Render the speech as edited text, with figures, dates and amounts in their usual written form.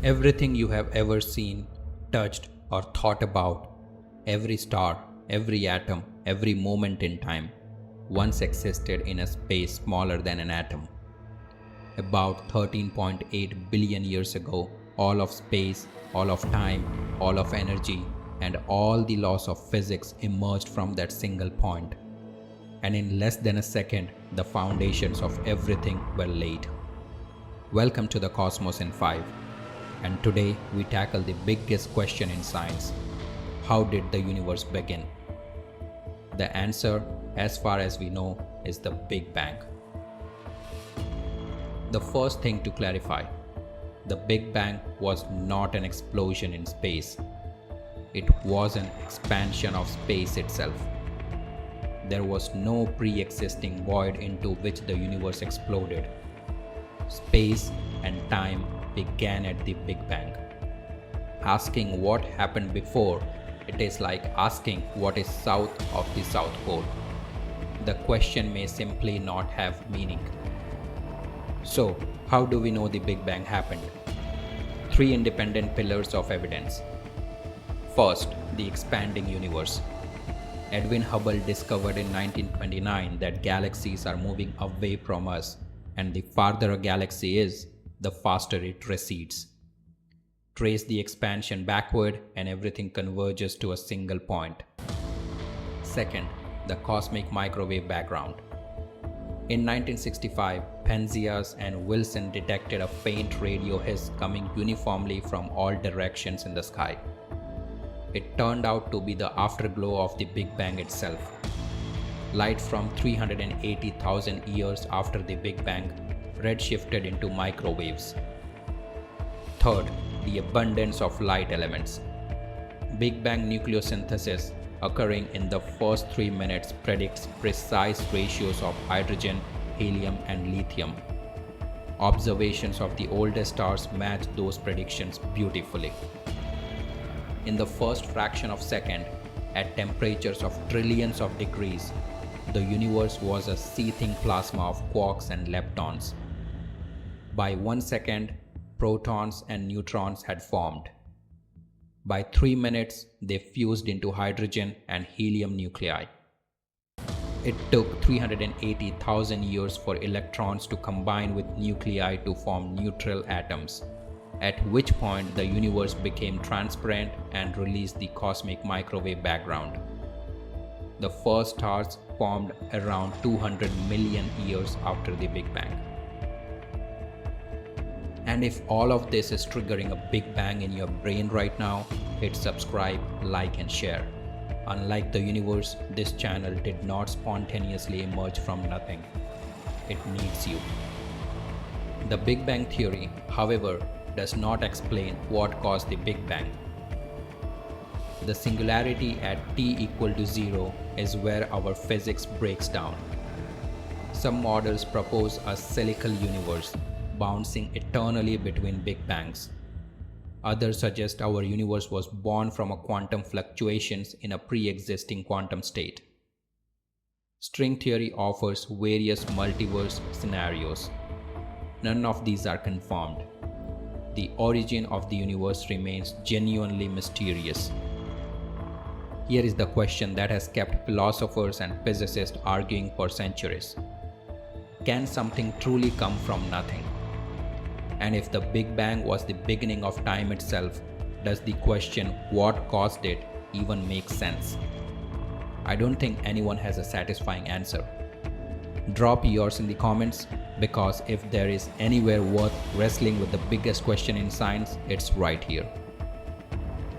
Everything you have ever seen, touched, or thought about, every star, every atom, every moment in time, once existed in a space smaller than an atom. About 13.8 billion years ago, all of space, all of time, all of energy, and all the laws of physics emerged from that single point. And in less than a second, the foundations of everything were laid. Welcome to the Cosmos in 5. And today we tackle the biggest question in science. How did the universe begin? The answer, as far as we know, is the Big Bang. The first thing to clarify, the Big Bang was not an explosion in space. It was an expansion of space itself. There was no pre-existing void into which the universe exploded. Space and time began at the Big Bang. Asking what happened before, it is like asking what is south of the South Pole. The question may simply not have meaning. So, how do we know the Big Bang happened? 3 independent pillars of evidence. First, the expanding universe. Edwin Hubble discovered in 1929 that galaxies are moving away from us, and the farther a galaxy is, the faster it recedes. Trace the expansion backward and everything converges to a single point. Second, the cosmic microwave background. In 1965, Penzias and Wilson detected a faint radio hiss coming uniformly from all directions in the sky. It turned out to be the afterglow of the Big Bang itself. Light from 380,000 years after the Big Bang redshifted into microwaves. Third, the abundance of light elements. Big Bang nucleosynthesis occurring in the first 3 minutes predicts precise ratios of hydrogen, helium, and lithium. Observations of the oldest stars match those predictions beautifully. In the first fraction of a second, at temperatures of trillions of degrees, the universe was a seething plasma of quarks and leptons. By 1 second, protons and neutrons had formed. By 3 minutes, they fused into hydrogen and helium nuclei. It took 380,000 years for electrons to combine with nuclei to form neutral atoms, at which point the universe became transparent and released the cosmic microwave background. The first stars formed around 200 million years after the Big Bang. And if all of this is triggering a Big Bang in your brain right now, hit subscribe, like, and share. Unlike the universe, this channel did not spontaneously emerge from nothing. It needs you. The Big Bang theory, however, does not explain what caused the Big Bang. The singularity at t equal to 0 is where our physics breaks down. Some models propose a cylindrical universe, bouncing eternally between Big Bangs. Others suggest our universe was born from a quantum fluctuations in a pre-existing quantum state. String theory offers various multiverse scenarios. None of these are confirmed. The origin of the universe remains genuinely mysterious. Here is the question that has kept philosophers and physicists arguing for centuries. Can something truly come from nothing? And if the Big Bang was the beginning of time itself, does the question what caused it even make sense? I don't think anyone has a satisfying answer. Drop yours in the comments, because if there is anywhere worth wrestling with the biggest question in science, it's right here.